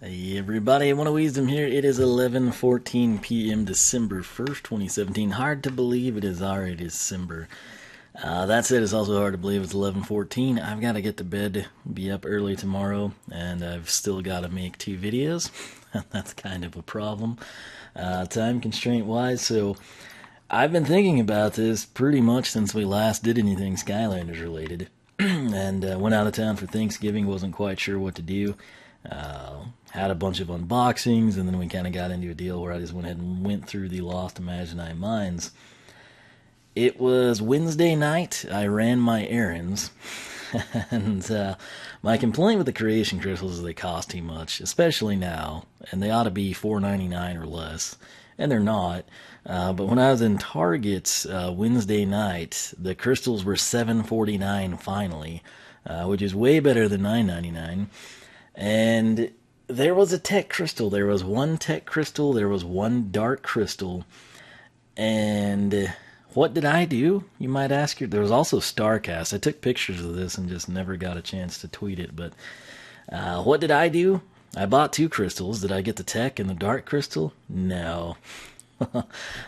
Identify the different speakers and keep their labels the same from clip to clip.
Speaker 1: Hey everybody, one of Wiisdom here. It is 11:14 p.m. December 1st, 2017. Hard to believe it is already December. That said, it's also hard to believe it's 11:14. I've got to get to bed, be up early tomorrow, and I've still got to make 2 videos. That's kind of a problem, time constraint wise. So I've been thinking about this pretty much since we last did anything Skylanders related. And went out of town for Thanksgiving, wasn't quite sure what to do. Had a bunch of unboxings, and then we kind of got into a deal where I just went ahead and went through the Lost Imaginite mines. It was Wednesday night. I ran my errands, and my complaint with the creation crystals is they cost too much, especially now, and they ought to be $4.99 or less, and they're not. But when I was in Target Wednesday night, the crystals were $7.49 finally, which is way better than $9.99. And there was a tech crystal. There was one tech crystal. There was one dark crystal. And what did I do? You might ask. There was also Starcast. I took pictures of this and just never got a chance to tweet it. But what did I do? I bought 2 crystals. Did I get the tech and the dark crystal? No.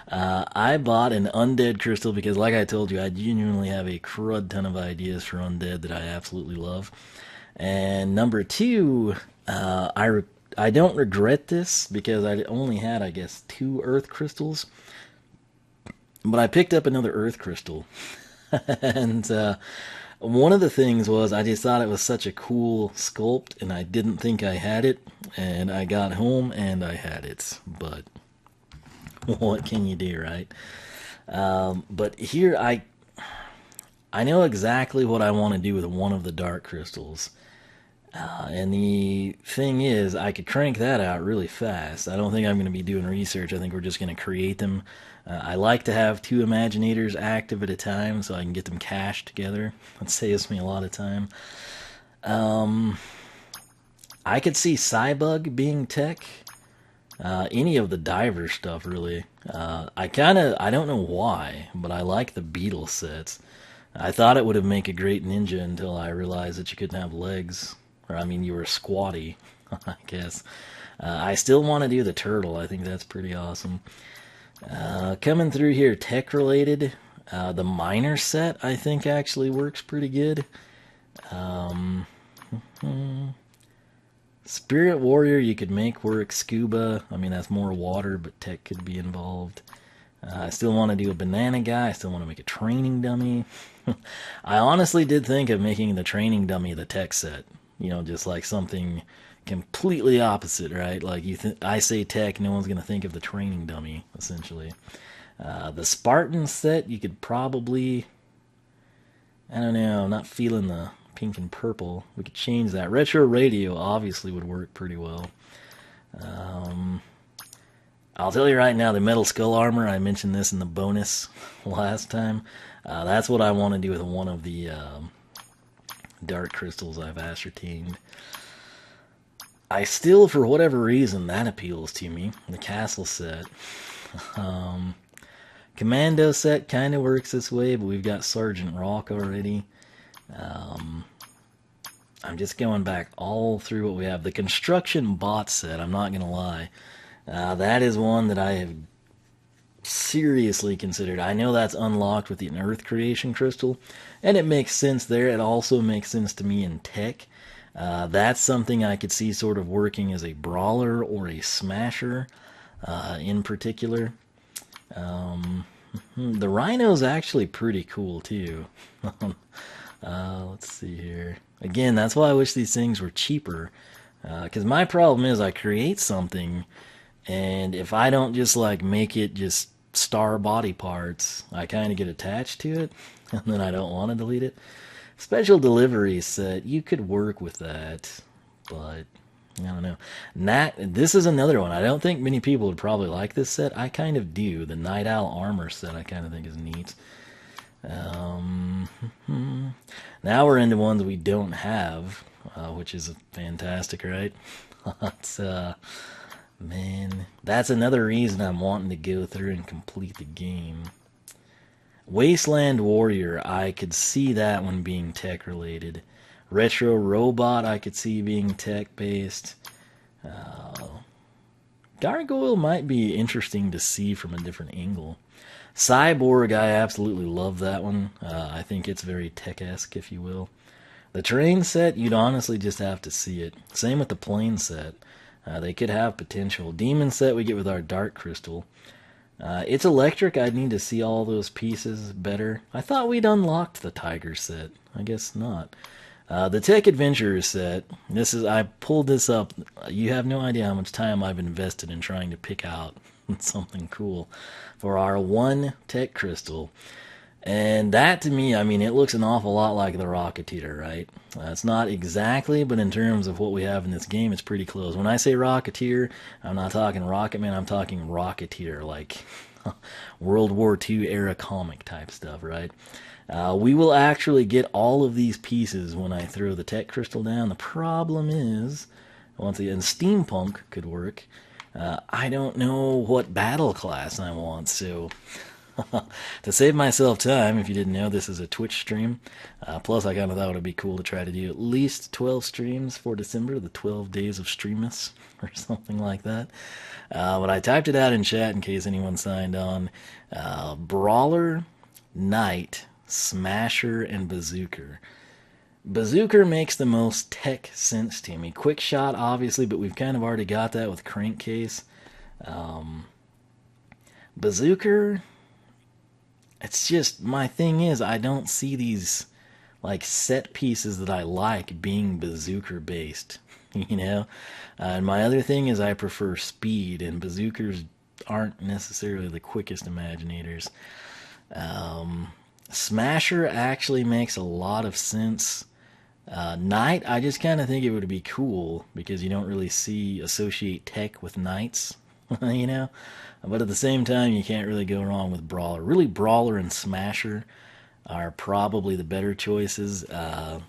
Speaker 1: I bought an undead crystal because, like I told you, I genuinely have a crud ton of ideas for undead that I absolutely love. And number 2, I don't regret this because I only had, I guess, 2 earth crystals. But I picked up another earth crystal. And one of the things was I just thought it was such a cool sculpt, and I didn't think I had it. And I got home and I had it. But what can you do, right? But here I know exactly what I want to do with one of the dark crystals. And the thing is, I could crank that out really fast. I don't think I'm going to be doing research. I think we're just going to create them. I like to have 2 Imaginators active at a time so I can get them cached together. That saves me a lot of time. I could see Cybug being tech. Any of the diver stuff, really. I don't know why, but I like the beetle sets. I thought it would have made a great ninja until I realized that you couldn't have legs. Or, I mean, you were squatty, I guess. I still want to do the turtle. I think that's pretty awesome. Coming through here, tech-related. The miner set, I think, actually works pretty good. Spirit Warrior, you could make work. Scuba, I mean, that's more water, but tech could be involved. I still want to do a banana guy. I still want to make a training dummy. I honestly did think of making the training dummy the tech set. You know, just like something completely opposite, right? Like I say tech, no one's going to think of the training dummy, essentially. The Spartan set, you could probably, I don't know, I'm not feeling the pink and purple. We could change that. Retro radio obviously would work pretty well. I'll tell you right now, the metal skull armor, I mentioned this in the bonus last time. That's what I want to do with one of the dark crystals I've ascertained. I still, for whatever reason, that appeals to me. The castle set. Commando set kind of works this way, but we've got Sergeant Rock already. I'm just going back all through what we have. The construction bot set, I'm not going to lie. That is one that I have seriously considered. I know that's unlocked with the Earth Creation Crystal, and it makes sense there. It also makes sense to me in tech. That's something I could see sort of working as a brawler or a smasher in particular. The Rhino's actually pretty cool too. Let's see here. Again, that's why I wish these things were cheaper. Because my problem is I create something, and if I don't just like make it just star body parts, I kind of get attached to it, and then I don't want to delete it. Special delivery set, you could work with that, but I don't know. This is another one. I don't think many people would probably like this set. I kind of do. The Night Owl armor set I kind of think is neat. Now we're into ones we don't have, which is fantastic, right? It's, man, that's another reason I'm wanting to go through and complete the game. Wasteland Warrior, I could see that one being tech related. Retro Robot, I could see being tech based. Gargoyle might be interesting to see from a different angle. Cyborg, I absolutely love that one. I think it's very tech-esque, if you will. The terrain set, you'd honestly just have to see it. Same with the plane set. They could have potential. Demon set we get with our Dark Crystal. It's electric. I'd need to see all those pieces better. I thought we'd unlocked the Tiger set. I guess not. The Tech Adventurer set. I pulled this up. You have no idea how much time I've invested in trying to pick out something cool for our one Tech Crystal. And that, to me, I mean, it looks an awful lot like the Rocketeer, right? It's not exactly, but in terms of what we have in this game, it's pretty close. When I say Rocketeer, I'm not talking Rocket Man, I'm talking Rocketeer, like World War II era comic type stuff, right? We will actually get all of these pieces when I throw the Tech Crystal down. The problem is, once again, Steampunk could work. I don't know what battle class I want, so to save myself time, if you didn't know, this is a Twitch stream. Plus, I kind of thought it would be cool to try to do at least 12 streams for December, the 12 days of Streamus, or something like that. But I typed it out in chat in case anyone signed on. Brawler, Knight, Smasher, and Bazooker. Bazooker makes the most tech sense to me. Quick shot, obviously, but we've kind of already got that with Crankcase. Bazooker, it's just, my thing is, I don't see these, like, set pieces that I like being Bazooker based, you know? And my other thing is I prefer speed, and Bazookers aren't necessarily the quickest Imaginators. Smasher actually makes a lot of sense. Knight, I just kind of think it would be cool because you don't really associate tech with knights, you know? But at the same time, you can't really go wrong with Brawler. Really, Brawler and Smasher are probably the better choices.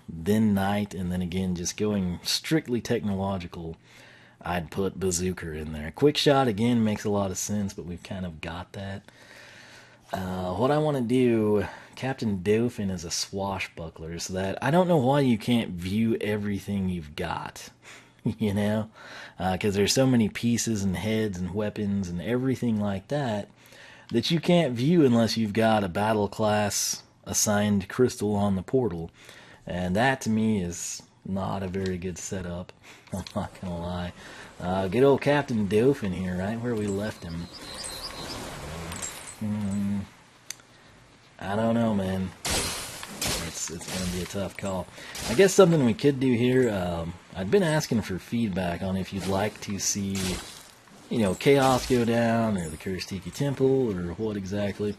Speaker 1: Then Knight, and then again, just going strictly technological, I'd put Bazooker in there. Quick Shot, again, makes a lot of sense, but we've kind of got that. What I want to do, Captain Dauphin is a swashbuckler, so that I don't know why you can't view everything you've got, you know, because there's so many pieces and heads and weapons and everything like that that you can't view unless you've got a battle class assigned crystal on the portal, and that to me is not a very good setup. I'm not gonna lie. Good old Captain Dauphin here, right where we left him. I don't know, man. It's going to be a tough call. I guess something we could do here, I've been asking for feedback on if you'd like to see, you know, Chaos go down, or the Cursed Tiki Temple, or what exactly.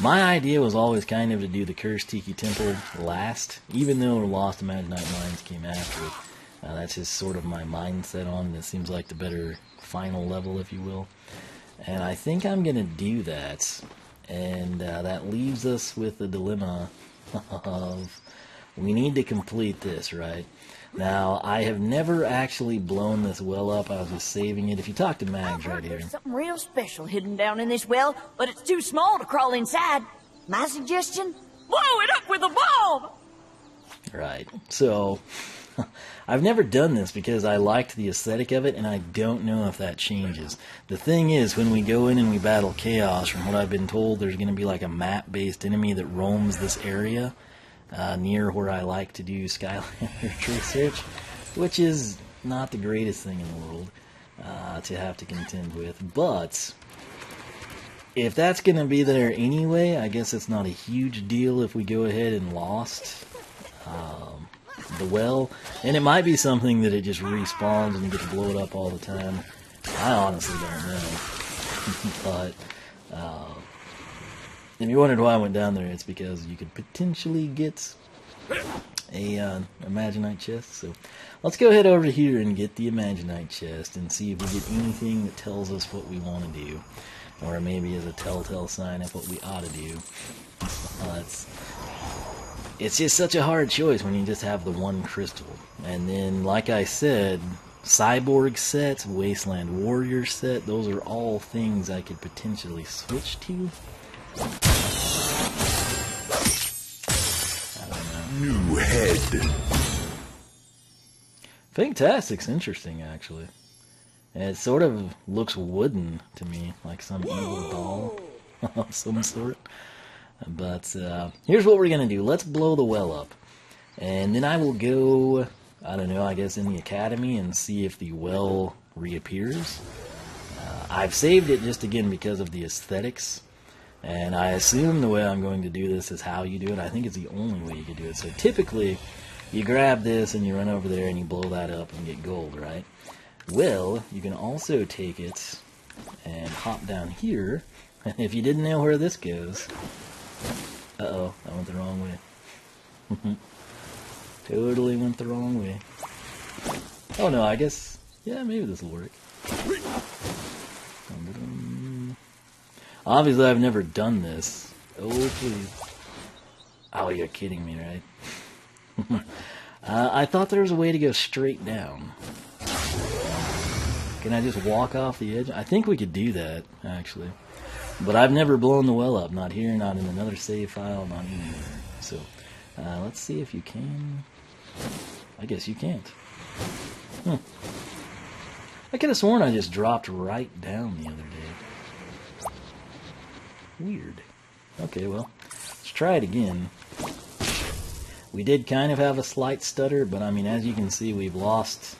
Speaker 1: My idea was always kind of to do the Cursed Tiki Temple last, even though Lost Imaginite Mines came after it. That's just sort of my mindset on it. It seems like the better final level, if you will. And I think I'm going to do that. And that leaves us with the dilemma of we need to complete this, right? Now, I have never actually blown this well up. I was just saving it. If you talk to Mags right here.
Speaker 2: There's something real special hidden down in this well, but it's too small to crawl inside. My suggestion? Blow it up with a bomb!
Speaker 1: Right. So, I've never done this because I liked the aesthetic of it, and I don't know if that changes. The thing is, when we go in and we battle Chaos, from what I've been told, there's going to be like a map-based enemy that roams this area near where I like to do Skylanders research, which is not the greatest thing in the world to have to contend with. But if that's going to be there anyway, I guess it's not a huge deal if we go ahead and lost the well, and it might be something that it just respawns and you get to blow it up all the time. I honestly don't know. But if you wondered why I went down there, it's because you could potentially get a Imaginite chest. So let's go ahead over here and get the Imaginite chest and see if we get anything that tells us what we want to do, or maybe as a telltale sign of what we ought to do. It's just such a hard choice when you just have the one crystal. And then, like I said, Cyborg set, Wasteland Warrior set, those are all things I could potentially switch to. I don't know.
Speaker 3: New head.
Speaker 1: Fantastic's interesting, actually. And it sort of looks wooden to me, like some evil doll of some sort. But here's what we're going to do. Let's blow the well up. And then I will go, I don't know, I guess in the academy and see if the well reappears. I've saved it just again because of the aesthetics. And I assume the way I'm going to do this is how you do it. I think it's the only way you can do it. So typically, you grab this and you run over there and you blow that up and get gold, right? Well, you can also take it and hop down here. And if you didn't know where this goes... Uh-oh, I went the wrong way. Totally went the wrong way. Oh no, I guess... Yeah, maybe this will work. Obviously, I've never done this. Oh, please. Oh, you're kidding me, right? I thought there was a way to go straight down. Can I just walk off the edge? I think we could do that, actually. But I've never blown the well up. Not here, not in another save file, not anywhere. So, let's see if you can. I guess you can't. I could have sworn I just dropped right down the other day. Weird. Okay, well, let's try it again. We did kind of have a slight stutter, but I mean, as you can see, we've lost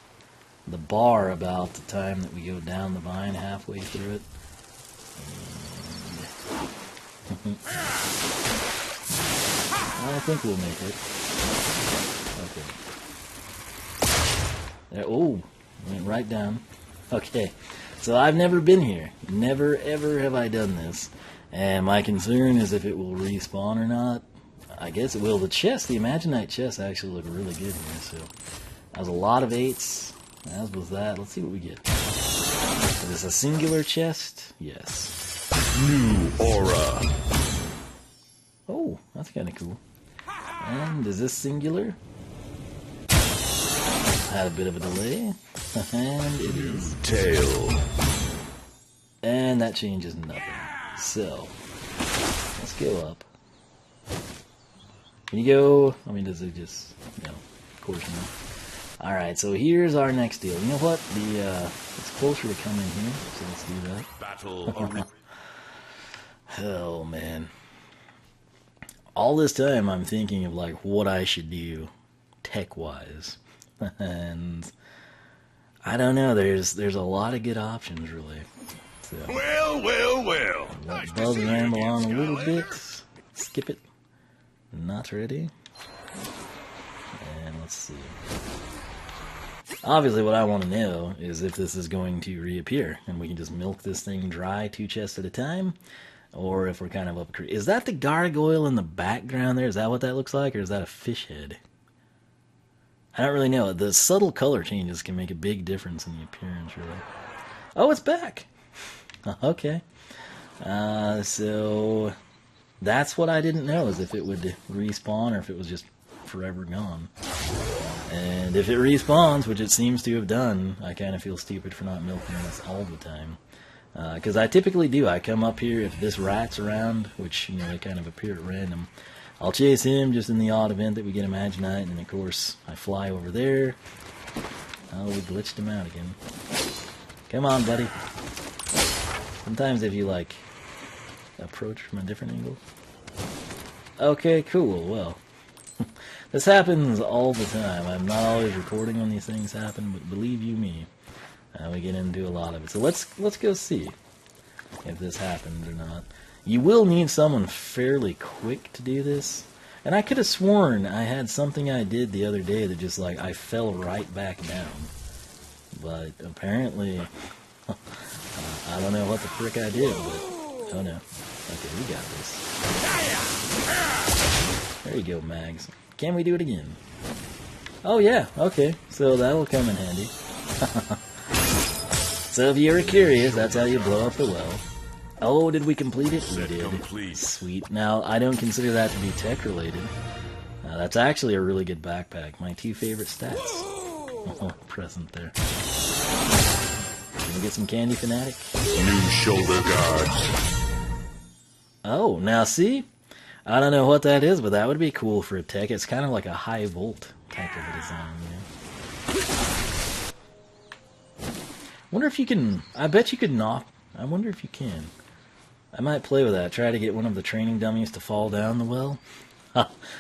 Speaker 1: the bar about the time that we go down the vine halfway through it. And I think we'll make it. Okay. There, oh, went right down. Okay, so I've never been here. Never, ever have I done this. And my concern is if it will respawn or not. I guess it will. The chest, the Imaginite chest, actually look really good here. So that was a lot of 8s, as was that. Let's see what we get. Is this a singular chest? Yes.
Speaker 3: New aura.
Speaker 1: Oh, that's kind of cool. And is this singular? Had a bit of a delay. And it is.
Speaker 3: Tail.
Speaker 1: And that changes nothing. So, let's go up. Can you go? I mean, does it just, no, of course not. Alright, so here's our next deal. You know what? It's closer to coming here, so let's do that.
Speaker 3: Battle.
Speaker 1: Oh, man. All this time I'm thinking of, like, what I should do tech-wise. And I don't know, there's a lot of good options, really. So,
Speaker 3: Well.
Speaker 1: let Buzz ramble on a little bit. Skip it. Not ready. And let's see. Obviously, what I want to know is if this is going to reappear, and we can just milk this thing dry 2 chests at a time, or if we're kind of up. Is that the gargoyle in the background there? Is that what that looks like, or is that a fish head? I don't really know. The subtle color changes can make a big difference in the appearance, really. Oh, it's back! Okay. So that's what I didn't know, is if it would respawn or if it was just forever gone. And if it respawns, which it seems to have done, I kind of feel stupid for not milking this all the time. Because I typically do. I come up here, if this rat's around, which, you know, they kind of appear at random, I'll chase him just in the odd event that we get Imaginite, and of course, I fly over there. Oh, we glitched him out again. Come on, buddy. Sometimes if you, like, approach from a different angle. Okay, cool, well. This happens all the time. I'm not always recording when these things happen, but believe you me, we get into a lot of it. So let's go see if this happens or not. You will need someone fairly quick to do this. And I could have sworn I had something I did the other day that just, like, I fell right back down. But apparently, I don't know what the frick I did, but, oh no. Okay, we got this. There you go, Mags. Can we do it again? Oh yeah, okay. So that'll come in handy. So if you were curious, that's how you blow up the well. Oh, did we complete it? We did.
Speaker 3: Complete.
Speaker 1: Sweet. Now, I don't consider that to be tech-related. That's actually a really good backpack. My 2 favorite stats. Oh, present there. Can we get some candy, Fanatic?
Speaker 3: New shoulder guards.
Speaker 1: Oh, now see? I don't know what that is, but that would be cool for a tech. It's kind of like a high volt type of a design, yeah. Wonder if you can. I bet you could knock. I wonder if you can. I might play with that. Try to get one of the training dummies to fall down the well.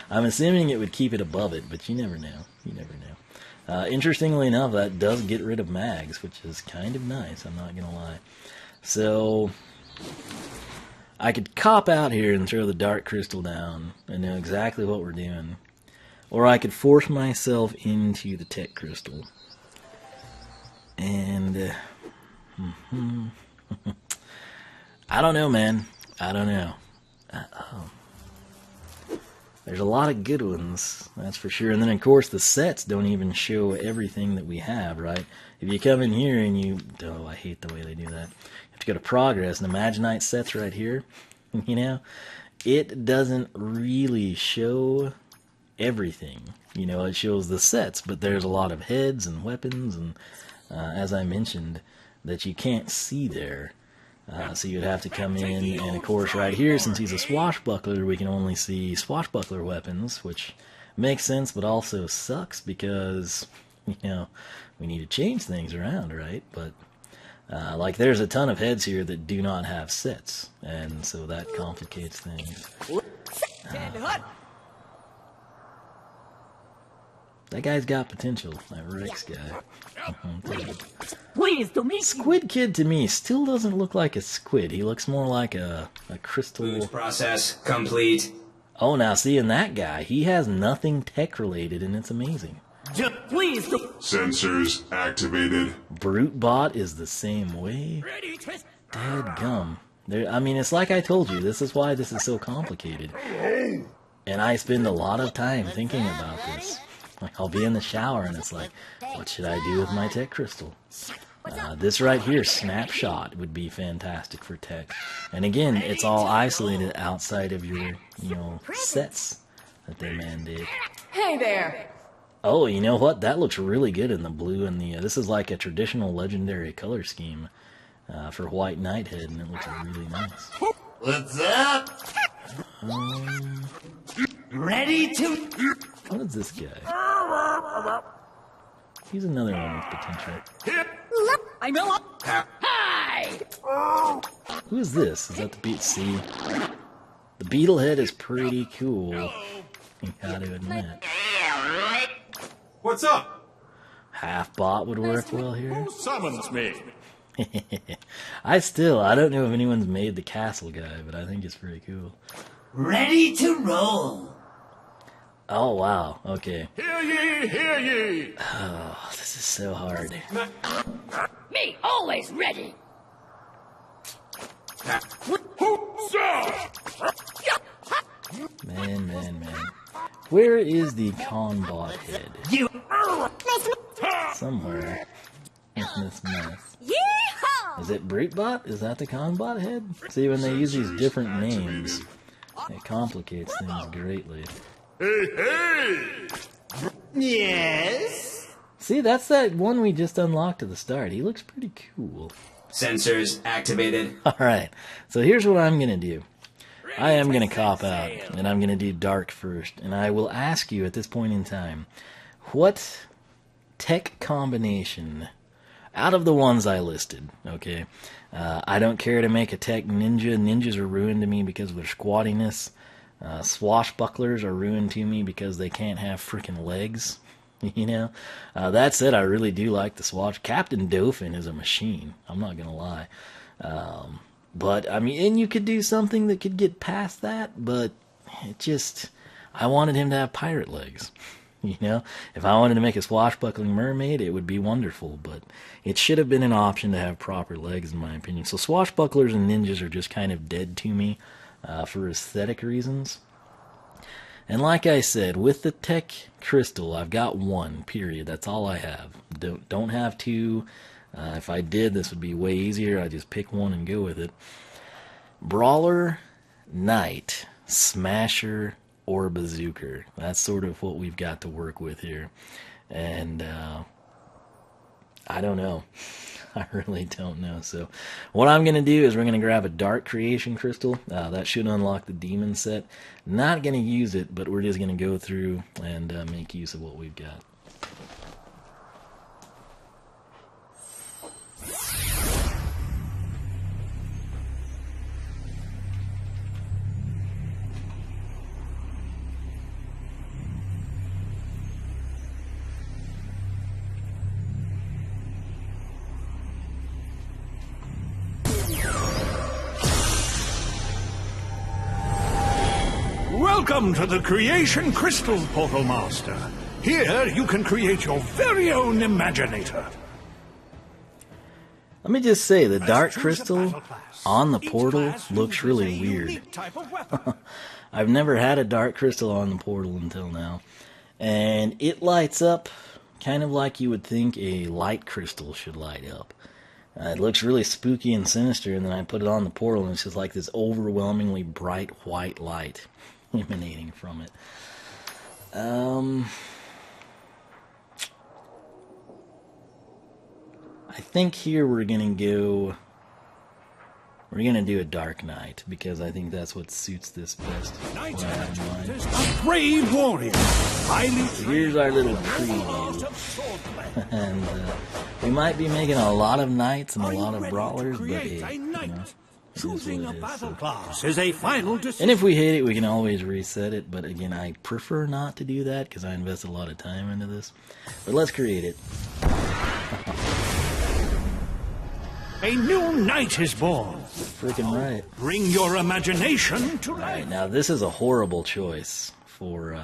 Speaker 1: I'm assuming it would keep it above it, but you never know. You never know. Interestingly enough, that does get rid of mags, which is kind of nice. I'm not gonna lie. So I could cop out here and throw the dark crystal down and know exactly what we're doing, or I could force myself into the tech crystal. And I don't know, man. I don't know. There's a lot of good ones, that's for sure. And then, of course, the sets don't even show everything that we have, right? If you come in here and you... Oh, I hate the way they do that. You have to go to progress, and Imaginite sets right here, you know? It doesn't really show everything. You know, it shows the sets, but there's a lot of heads and weapons and... as I mentioned, that you can't see there. So you'd have to come in, and of course right here, since he's a swashbuckler, we can only see swashbuckler weapons, which makes sense, but also sucks because, you know, we need to change things around, right? But, like, there's a ton of heads here that do not have sets, and so that complicates things. That guy's got potential, that Rex guy.
Speaker 2: Wiisdom.
Speaker 1: Squid Kid to me still doesn't look like a squid. He looks more like a crystal.
Speaker 4: Boot process complete.
Speaker 1: Oh, now seeing that guy, he has nothing tech related, and it's amazing.
Speaker 2: Wiisdom.
Speaker 3: Sensors activated.
Speaker 1: Brute Bot is the same way. Dadgum. I mean, it's like I told you. This is why this is so complicated. And I spend a lot of time thinking about this. Like, I'll be in the shower, and it's like, what should I do with my tech crystal? This right here, Snapshot, would be fantastic for tech. And again, it's all isolated outside of your, you know, sets that they mandate.
Speaker 5: Hey there!
Speaker 1: Oh, you know what? That looks really good in the blue and the... this is like a traditional legendary color scheme for White Knighthead, and it looks really nice.
Speaker 4: What's up? Ready to...
Speaker 1: What is this guy? He's another one with potential.
Speaker 2: I know. Hi.
Speaker 1: Who is this? Is that the beat? See, the Beetlehead is pretty cool. You gotta admit.
Speaker 3: What's up?
Speaker 1: Half bot would work well here.
Speaker 3: Who summons me?
Speaker 1: I don't know if anyone's made the castle guy, but I think it's pretty cool.
Speaker 4: Ready to roll.
Speaker 1: Oh wow, okay.
Speaker 3: Hear ye, hear ye.
Speaker 1: Oh, this is so hard.
Speaker 2: Me, always ready.
Speaker 1: Man. Where is the Conbot head? Somewhere in this mess.
Speaker 2: Yeehaw!
Speaker 1: Is it Brutebot? Is that the Conbot head? See, when they use these different names, it complicates things greatly.
Speaker 3: Hey!
Speaker 4: Yes?
Speaker 1: See, that's that one we just unlocked at the start. He looks pretty cool.
Speaker 4: Sensors activated.
Speaker 1: Alright, so here's what I'm going to do. I am going to cop out, and I'm going to do dark first. And I will ask you at this point in time, what tech combination, out of the ones I listed, okay, I don't care to make a tech ninja. Ninjas are ruined to me because of their squattiness. Swashbucklers are ruined to me because they can't have freaking legs. You know, that said, I really do like the Swash. Captain Dauphin is a machine. I'm not gonna lie. But I mean, and you could do something that could get past that. But it just, I wanted him to have pirate legs. You know, if I wanted to make a swashbuckling mermaid, it would be wonderful. But it should have been an option to have proper legs, in my opinion. So swashbucklers and ninjas are just kind of dead to me for aesthetic reasons. And like I said, with the tech crystal, I've got one, period. That's all I have. Don't have two. If I did, this would be way easier. I just pick one and go with it. Brawler, Knight, Smasher, or Bazooker. That's sort of what we've got to work with here. And I don't know. I really don't know. So what I'm going to do is we're going to grab a Dark Creation Crystal. That should unlock the Demon set. Not going to use it, but we're just going to go through and make use of what we've got.
Speaker 5: Welcome to the Creation Crystal Portal Master. Here you can create your very own Imaginator.
Speaker 1: Let me just say, the dark crystal on the portal looks really weird. I've never had a dark crystal on the portal until now. And it lights up kind of like you would think a light crystal should light up. It looks really spooky and sinister, and then I put it on the portal, and it's just like this overwhelmingly bright white light emanating from it. I think here we're gonna do a Dark Knight, because I think that's what suits this best.
Speaker 5: A brave warrior.
Speaker 1: So here's our little preview. And we might be making a lot of knights and a lot of brawlers, but hey, you know,
Speaker 5: Choosing a battle class is a final decision.
Speaker 1: and if we hate it, we can always reset it. But again, I prefer not to do that because I invest a lot of time into this. But let's create it.
Speaker 5: A new knight is born.
Speaker 1: Freaking right.
Speaker 5: Bring your imagination to life.
Speaker 1: Alright, now this is a horrible choice for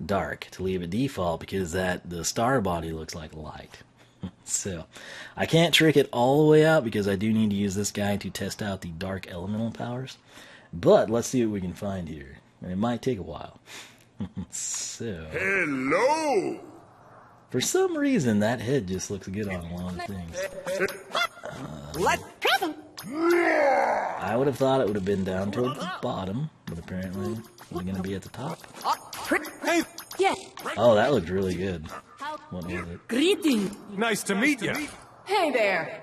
Speaker 1: dark, to leave it default, because the star body looks like light. So I can't trick it all the way out because I do need to use this guy to test out the dark elemental powers. But let's see what we can find here. And it might take a while. So
Speaker 3: Hello!
Speaker 1: for some reason that head just looks good on a lot of things. I would have thought it would have been down toward the bottom, but apparently we're going to be at the top.
Speaker 2: Yeah.
Speaker 1: Oh, that looked really good. What was it?
Speaker 2: Greeting.
Speaker 6: Nice to meet you.
Speaker 2: Hey there.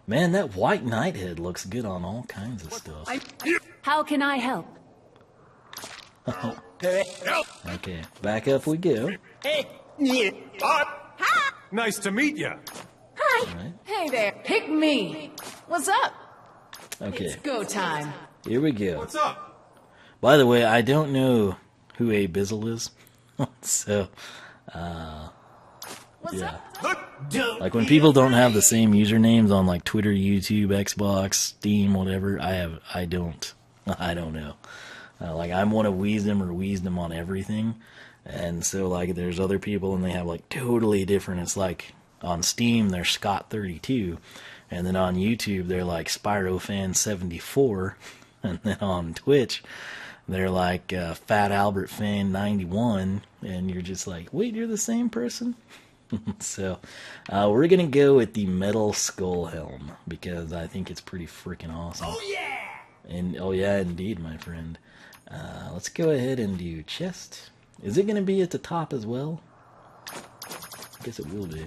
Speaker 1: Man, that white knight head looks good on all kinds of stuff.
Speaker 2: How can I help?
Speaker 1: Okay, back up we go.
Speaker 6: Nice to meet you.
Speaker 2: Hi.
Speaker 1: Right.
Speaker 7: Hey there, pick me. What's up?
Speaker 1: Okay,
Speaker 7: It's go time.
Speaker 1: here we go.
Speaker 6: What's up?
Speaker 1: By the way, I don't know who A Bizzle is. So,
Speaker 7: What's
Speaker 1: yeah.
Speaker 7: up?
Speaker 1: Like when people don't have the same usernames on like Twitter, YouTube, Xbox, Steam, whatever, I don't know. Like I'm one of Wiisdom or Wiisdom on everything. And so like there's other people and they have like totally different. It's like on Steam they're Scott32, and then on YouTube they're like SpyroFan74, and then on Twitch they're like Fat Albert Fan 91, and you're just like, wait, you're the same person? So we're gonna go with the metal skull helm because I think it's pretty freaking awesome. Oh yeah! And oh yeah, indeed, my friend. Let's go ahead and do chest. Is it gonna be at the top as well? I guess it will be.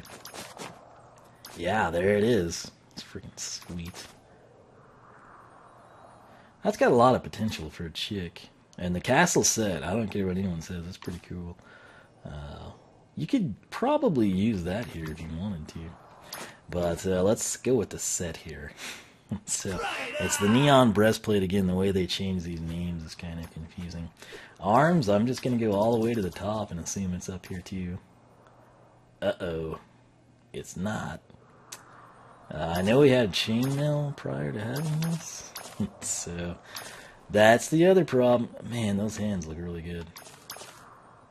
Speaker 1: Yeah, there it is. It's freaking sweet. That's got a lot of potential for a chick. And the castle set, I don't care what anyone says, it's pretty cool. You could probably use that here if you wanted to. But let's go with the set here. So, it's the neon breastplate again. The way they change these names is kind of confusing. Arms, I'm just going to go all the way to the top and assume it's up here too. Uh-oh. It's not. I know we had chainmail prior to having this. So, that's the other problem. Man, those hands look really good.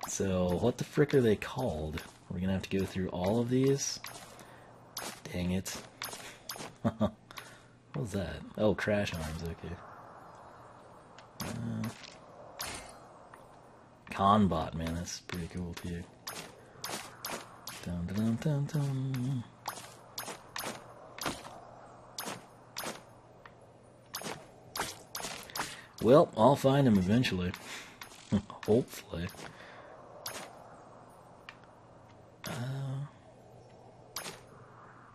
Speaker 1: So, what the frick are they called? We're going to have to go through all of these. Dang it. What was that? Oh, crash arms, okay. Conbot, man, that's pretty cool too. Dun, dun, dun, dun. Well, I'll find him eventually. Hopefully.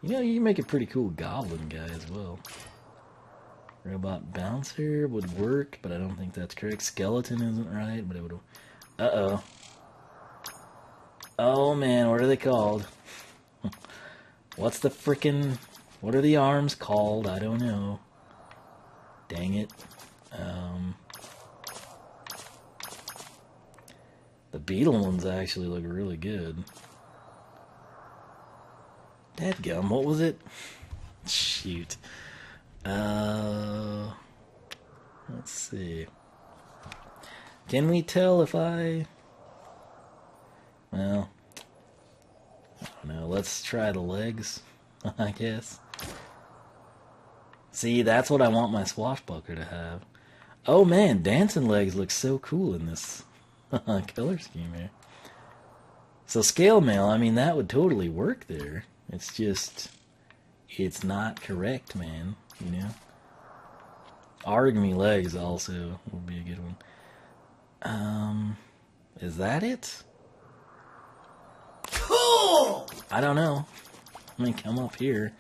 Speaker 1: You know, you can make a pretty cool goblin guy as well. Robot bouncer would work, but I don't think that's correct. Skeleton isn't right, but it would... Uh-oh. Oh, man, what are they called? What's the frickin'... What are the arms called? I don't know. Dang it. The beetle ones actually look really good. Dadgum, what was it? Shoot. Let's see. Can we tell if I... Well, I don't know. Let's try the legs, I guess. See, that's what I want my swashbuckler to have. Oh man, dancing legs look so cool in this color scheme here. So scale mail, I mean, that would totally work there. It's just, it's not correct, man, you know? Origami legs also would be a good one. Is that it?
Speaker 4: Cool!
Speaker 1: I don't know. Let me come up here.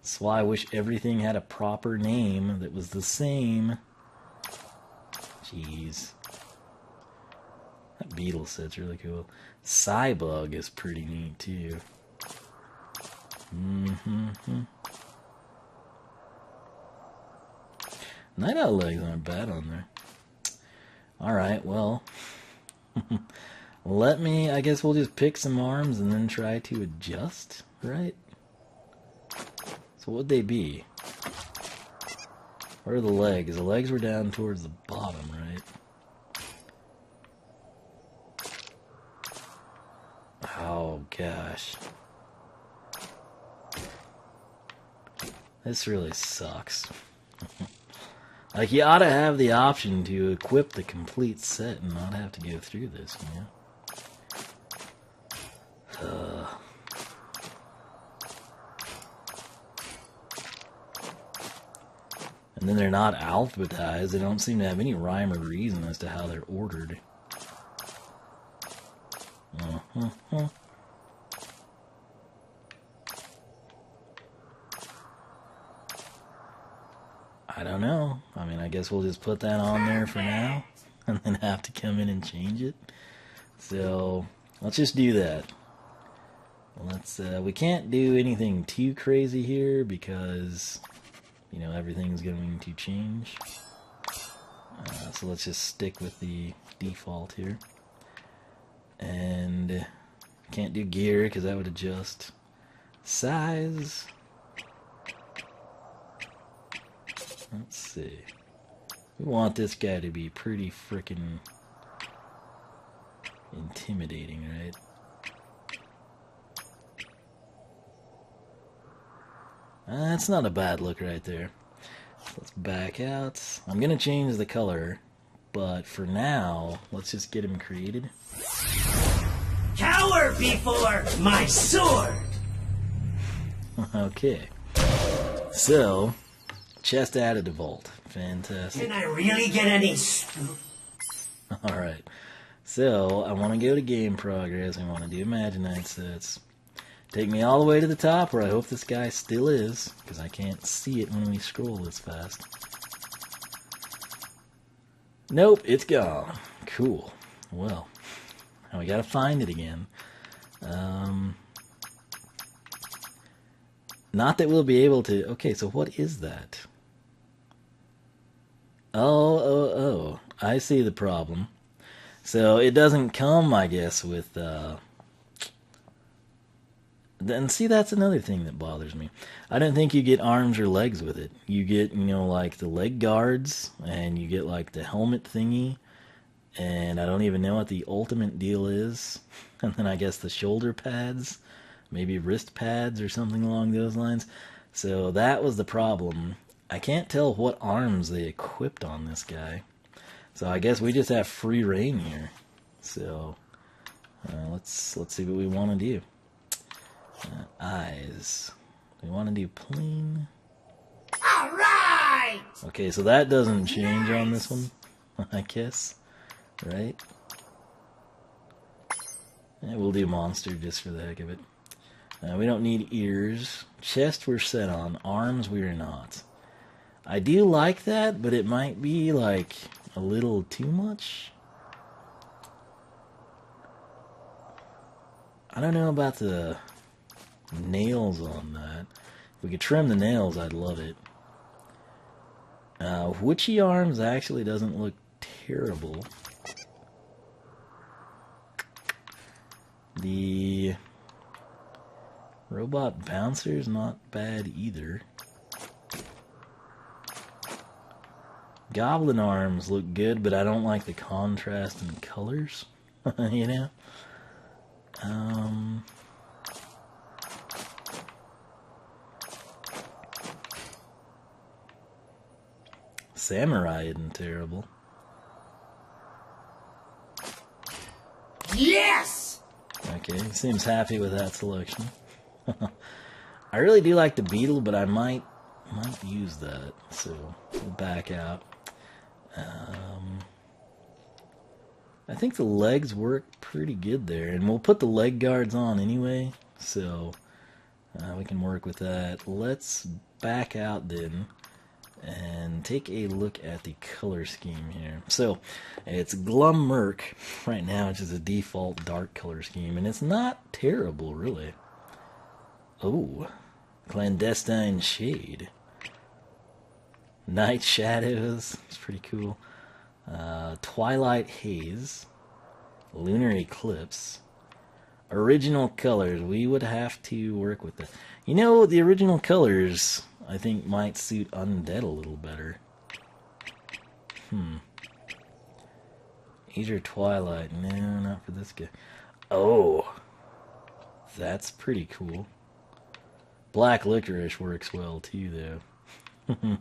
Speaker 1: That's why I wish everything had a proper name that was the same. Jeez. That beetle set's really cool. Cybug is pretty neat too. Night Owl legs aren't bad on there. Alright, well. I guess we'll just pick some arms and then try to adjust, right? So what would they be? Where are the legs? The legs were down towards the bottom, right? Oh, gosh. This really sucks. Like, you ought to have the option to equip the complete set and not have to go through this, you know? And then they're not alphabetized. They don't seem to have any rhyme or reason as to how they're ordered. I don't know. I mean, I guess we'll just put that on there for now and then have to come in and change it. So, let's just do that. We can't do anything too crazy here because, you know, everything's going to change. So let's just stick with the default here. And can't do gear because that would adjust size. Let's see. We want this guy to be pretty freaking intimidating, right? That's not a bad look right there. Let's back out. I'm going to change the color, but for now, let's just get him created.
Speaker 4: Cower before my sword!
Speaker 1: Okay. So, chest added to vault. Fantastic.
Speaker 4: Can I really get any spook?
Speaker 1: Alright. So, I want to go to game progress. I want to do Imaginite sets. Take me all the way to the top, where I hope this guy still is, because I can't see it when we scroll this fast. Nope, it's gone. Cool. Well, now we gotta find it again. Not that we'll be able to... Okay, so what is that? Oh, I see the problem. So it doesn't come, I guess, with... Then see, that's another thing that bothers me. I don't think you get arms or legs with it. You get, you know, like the leg guards, and you get like the helmet thingy, and I don't even know what the ultimate deal is. And then I guess the shoulder pads, maybe wrist pads or something along those lines. So that was the problem. I can't tell what arms they equipped on this guy. So I guess we just have free reign here. So let's see what we want to do. Eyes. We want to do plain.
Speaker 4: Alright!
Speaker 1: Okay, so that doesn't change on this one, I guess. Right? Yeah, we'll do monster just for the heck of it. We don't need ears. Chest we're set on. Arms we're not. I do like that, but it might be like a little too much. I don't know about the nails on that. If we could trim the nails, I'd love it. Witchy arms actually doesn't look terrible. The robot bouncer's not bad either. goblin arms look good, but I don't like the contrast in colors, you know? Samurai isn't terrible.
Speaker 4: Yes!
Speaker 1: Okay, seems happy with that selection. I really do like the beetle, but I might use that, so we'll back out. I think the legs work pretty good there, and we'll put the leg guards on anyway, so we can work with that. Let's back out then and take a look at the color scheme here. So it's Glum Merc right now, which is a default dark color scheme, and it's not terrible really. Oh, Clandestine Shade, Night Shadows, it's pretty cool. Twilight Haze, Lunar Eclipse, original colors. We would have to work with that. You know, the original colors I think might suit Undead a little better. Azure Twilight. No, not for this guy. Oh, that's pretty cool. Black Licorice works well too, though.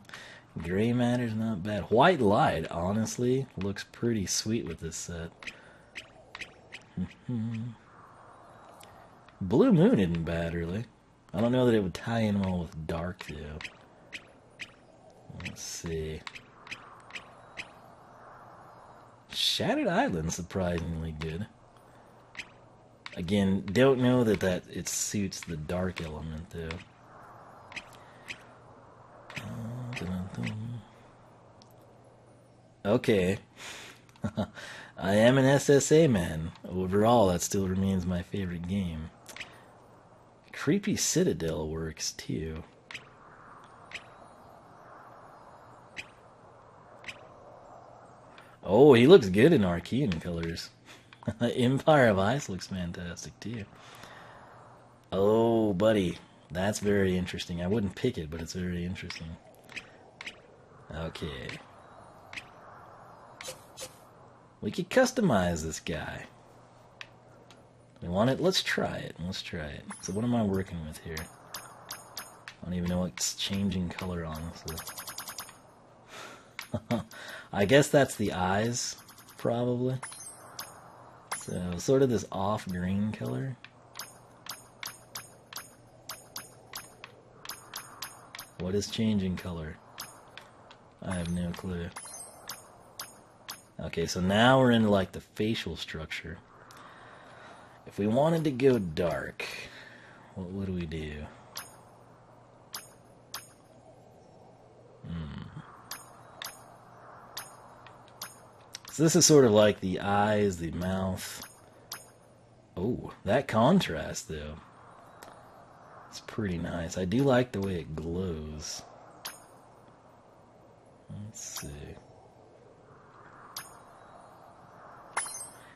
Speaker 1: Gray Matter's not bad. White Light, honestly, looks pretty sweet with this set. Blue Moon isn't bad, really. I don't know that it would tie in well with dark, though. Let's see. Shattered Island, surprisingly good. Again, don't know that it suits the dark element, though. Okay. I am an SSA man. Overall, that still remains my favorite game. Creepy Citadel works too. Oh, he looks good in Archean colors. Empire of Ice looks fantastic too. Oh, buddy. That's very interesting. I wouldn't pick it, but it's very interesting. Okay. We could customize this guy. We want it? Let's try it. Let's try it. So what am I working with here? I don't even know what's changing color, honestly. I guess that's the eyes, probably. So sort of this off green color. What is changing color? I have no clue. Okay, so now we're into like the facial structure. If we wanted to go dark, what would we do? So this is sort of like the eyes, the mouth. Oh, that contrast though. It's pretty nice. I do like the way it glows. Let's see.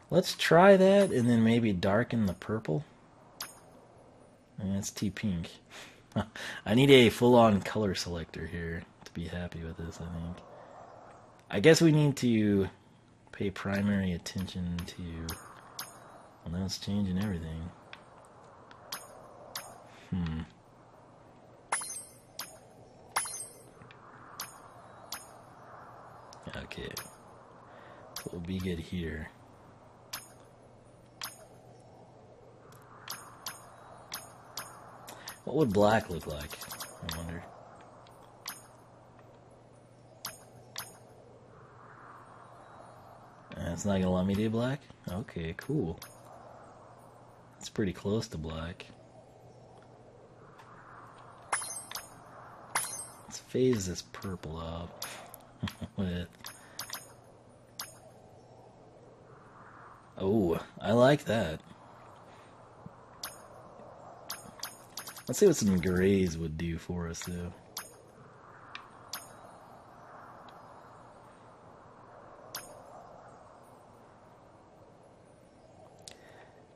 Speaker 1: Let's try that and then maybe darken the purple. And it's T-pink. I need a full-on color selector here to be happy with this, I think. I guess we need to pay primary attention to... Well, now it's changing everything. Okay. What will be good here? What would black look like? I wonder. It's not gonna let me do black? Okay, cool. It's pretty close to black. Let's phase this purple up with... Oh, I like that. Let's see what some grays would do for us, though.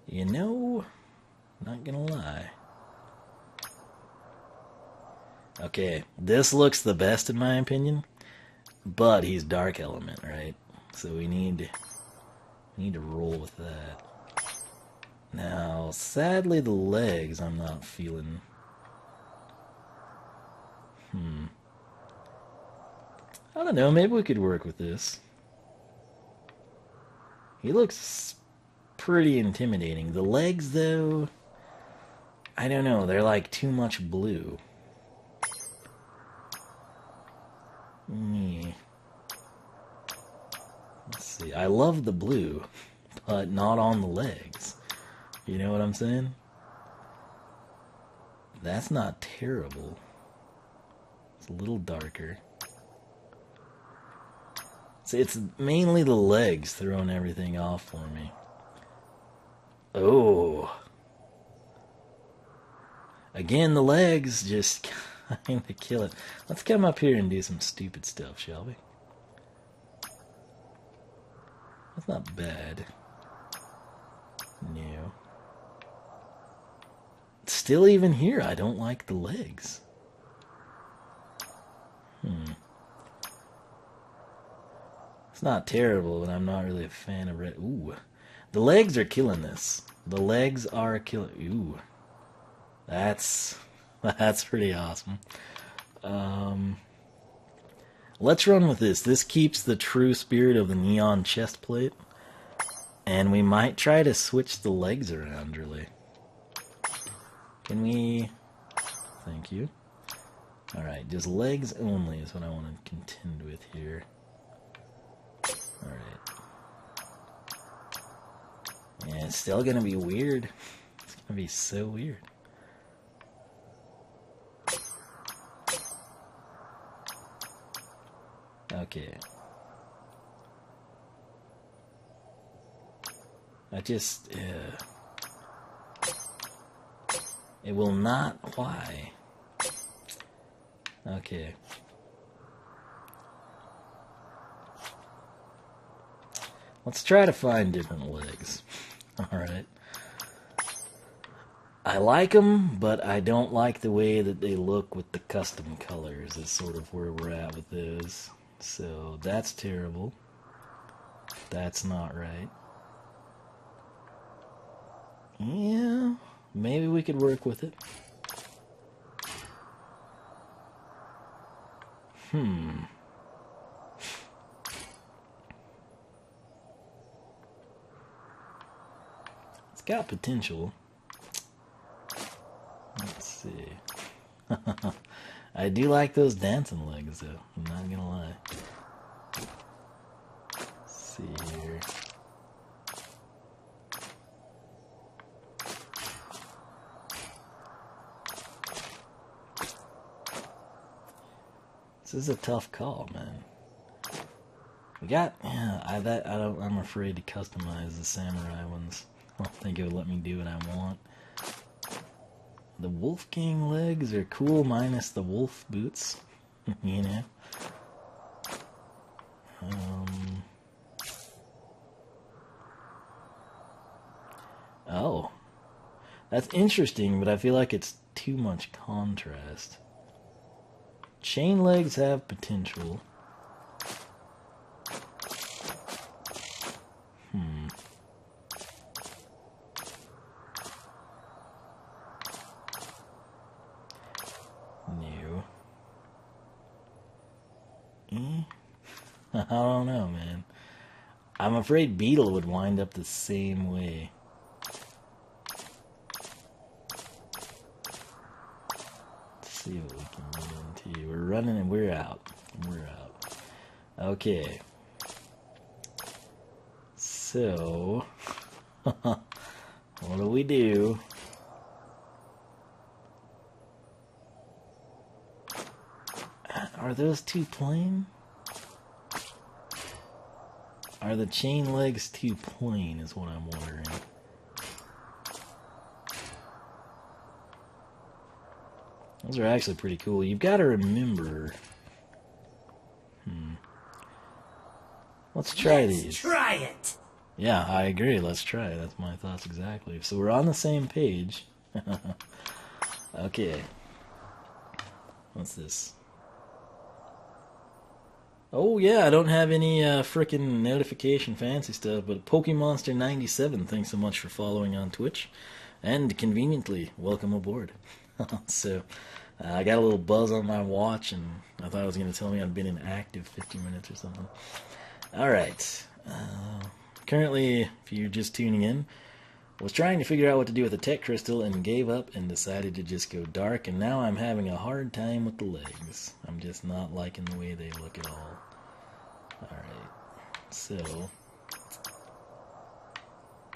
Speaker 1: You know, not gonna lie. Okay, this looks the best in my opinion. But he's dark element, right? So we need to roll with that. Now, sadly, the legs I'm not feeling. I don't know, maybe we could work with this. He looks pretty intimidating. The legs, though, I don't know, they're like too much blue. Let's see, I love the blue, but not on the legs. You know what I'm saying? That's not terrible. It's a little darker. See, it's mainly the legs throwing everything off for me. Oh. Again, the legs just kind of kill it. Let's come up here and do some stupid stuff, shall we? That's not bad. No. Still, even here, I don't like the legs. It's not terrible, but I'm not really a fan of red. Ooh. The legs are killing this. The legs are killing. Ooh. That's pretty awesome. Let's run with this. This keeps the true spirit of the neon chest plate. And we might try to switch the legs around, really. Can we... Thank you. Alright, just legs only is what I want to contend with here. Alright. Yeah, it's still gonna be weird. It's gonna be so weird. Okay. I just... It will not... Why? Okay. Let's try to find different legs. Alright. I like them, but I don't like the way that they look with the custom colors. Is sort of where we're at with those. So, that's terrible. That's not right. Yeah, maybe we could work with it. It's got potential. Let's see. I do like those dancing legs, though. I'm not gonna lie. Let's see here. This is a tough call, man. We got, yeah, I'm afraid to customize the samurai ones. I don't think it would let me do what I want. The Wolfgang legs are cool minus the wolf boots, you know. Oh, that's interesting, but I feel like it's too much contrast. Chain legs have potential. New. I don't know, man. I'm afraid Beetle would wind up the same way. Let's see what we can run into. We're running and we're out. We're out. Okay. So, what do we do? Are those too plain? Are the chain legs too plain is what I'm wondering. Those are actually pretty cool. You've got to remember... Let's try these.
Speaker 4: Try it.
Speaker 1: Yeah, I agree. Let's try it. That's my thoughts exactly. So we're on the same page. Okay. What's this? Oh yeah, I don't have any frickin' notification fancy stuff, but PokeMonster97, thanks so much for following on Twitch, and conveniently, welcome aboard. So, I got a little buzz on my watch, and I thought it was going to tell me I'd been inactive 50 minutes or something. Alright, currently, if you're just tuning in, was trying to figure out what to do with the tech crystal and gave up and decided to just go dark, and now I'm having a hard time with the legs. I'm just not liking the way they look at all. Alright, so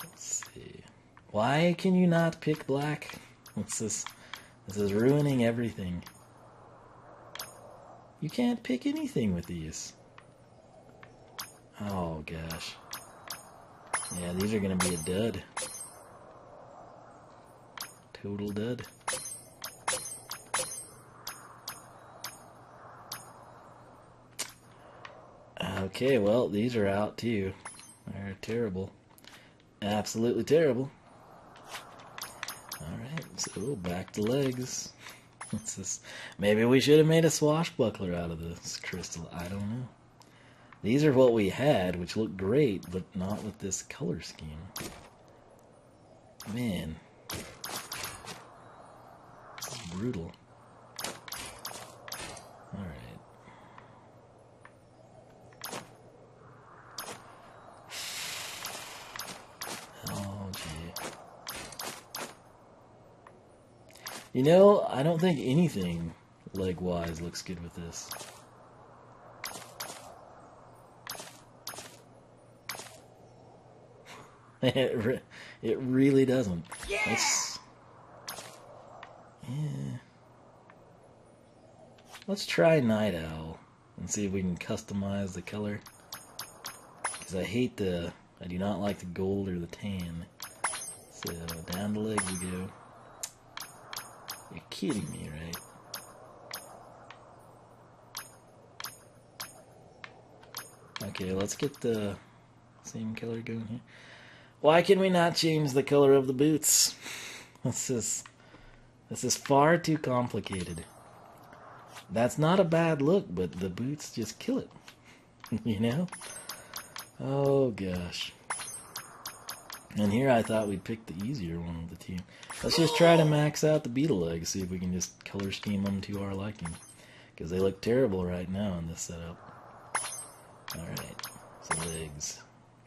Speaker 1: let's see. Why can you not pick black? What's this? This is ruining everything. You can't pick anything with these. Oh gosh. Yeah, these are gonna be a dud. Total dud. Okay, well, these are out too. They're terrible. Absolutely terrible. Alright, so back to legs. What's this? Maybe we should have made a swashbuckler out of this crystal. I don't know. These are what we had, which looked great, but not with this color scheme. Man. This is brutal. Alright. You know, I don't think anything leg-wise looks good with this. It really doesn't. Yeah. Let's try Night Owl and see if we can customize the color. Because I do not like the gold or the tan. So, down the legs we go. You're kidding me, right? Okay, let's get the same color going here. Why can we not change the color of the boots? This is far too complicated. That's not a bad look, but the boots just kill it. You know? Oh gosh. And here I thought we'd pick the easier one of the two. Let's just try to max out the beetle legs, see if we can just color scheme them to our liking. Because they look terrible right now in this setup. Alright, so legs.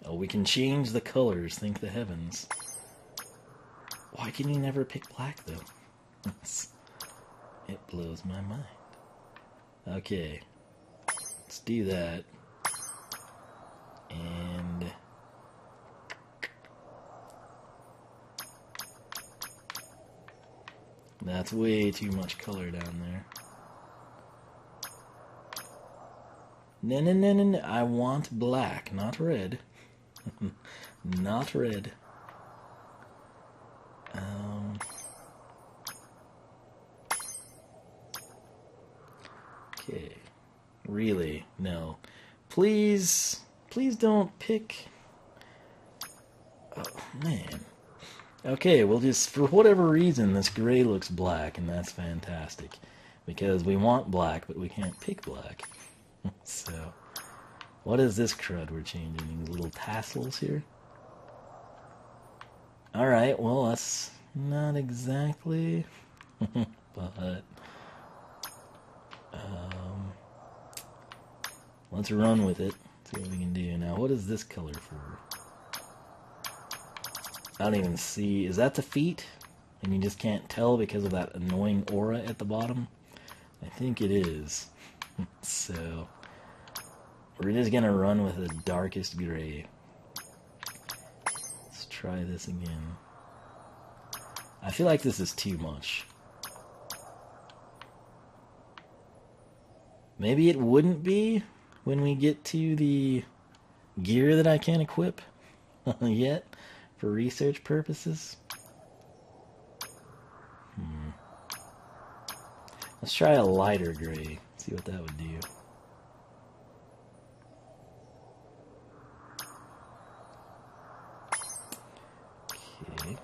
Speaker 1: Oh, we can change the colors, thank the heavens. Why can you never pick black, though? It blows my mind. Okay, let's do that. And that's way too much color down there. No. I want black, not red. Not red. Okay. Really? No. Please don't pick. Oh, man. Okay, well, just for whatever reason, this gray looks black, and that's fantastic. Because we want black, but we can't pick black. So, what is this crud we're changing? These little tassels here? Alright, well, that's not exactly... but... let's run with it. See what we can do. Now, what is this color for? I don't even see... Is that the feet? And you just can't tell because of that annoying aura at the bottom? I think it is. So, we're just gonna run with the darkest gray. Let's try this again. I feel like this is too much. Maybe it wouldn't be when we get to the gear that I can't equip yet for research purposes. Let's try a lighter gray. See what that would do. Okay.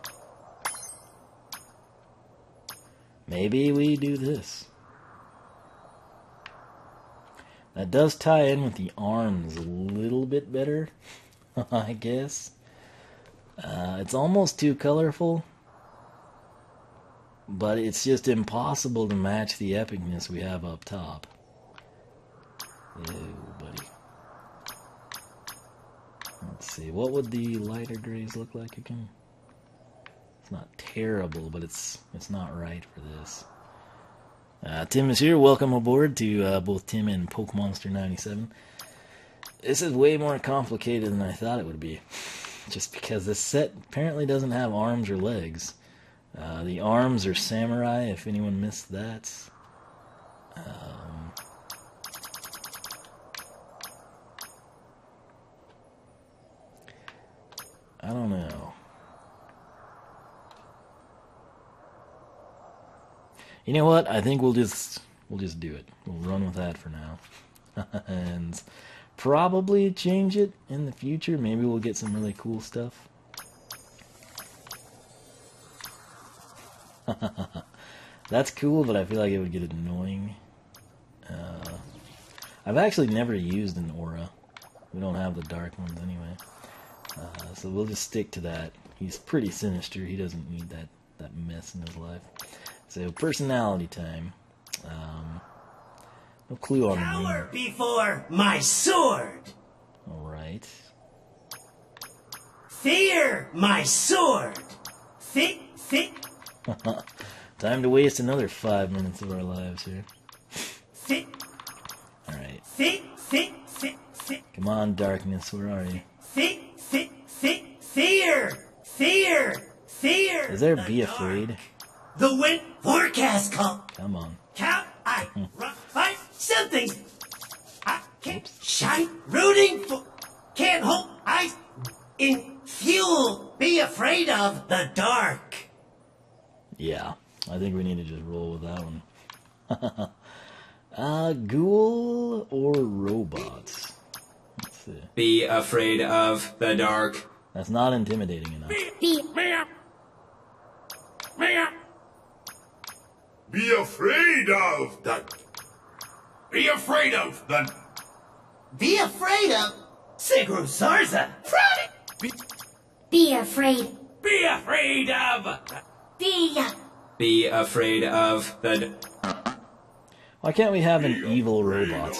Speaker 1: Maybe we do this. That does tie in with the arms a little bit better, I guess. It's almost too colorful, but it's just impossible to match the epicness we have up top. Oh, buddy. Let's see, what would the lighter grays look like again? It's not terrible, but it's not right for this. Tim is here. Welcome aboard to both Tim and PokeMonster97. This is way more complicated than I thought it would be. Just because this set apparently doesn't have arms or legs. The arms are samurai, if anyone missed that. I don't know. You know what? I think we'll just do it. We'll run with that for now. And probably change it in the future. Maybe we'll get some really cool stuff. That's cool, but I feel like it would get annoying. I've actually never used an aura. We don't have the dark ones anyway. So we'll just stick to that. He's pretty sinister. He doesn't need that mess in his life. So, personality time. No clue on the
Speaker 4: Cower before my sword.
Speaker 1: Alright.
Speaker 4: Fear my sword.
Speaker 1: Time to waste another 5 minutes of our lives here. Alright. Come on, darkness, where are you?
Speaker 4: Fear.
Speaker 1: Is there Be Afraid?
Speaker 4: The wind forecast call.
Speaker 1: Come on.
Speaker 4: Count. Fight something. I can't shine. Rooting for. Can't hold. I. In fuel. Be afraid of the dark.
Speaker 1: Yeah, I think we need to just roll with that one. Ghoul or robots? Let's see.
Speaker 8: Be afraid of the dark.
Speaker 1: That's not intimidating enough.
Speaker 3: Be afraid of the. Be afraid of the.
Speaker 4: Be afraid of. Sigru Sarza.
Speaker 9: Be afraid.
Speaker 8: Be afraid of.
Speaker 9: Be.
Speaker 8: Be afraid of the.
Speaker 1: Why can't we have an evil robot?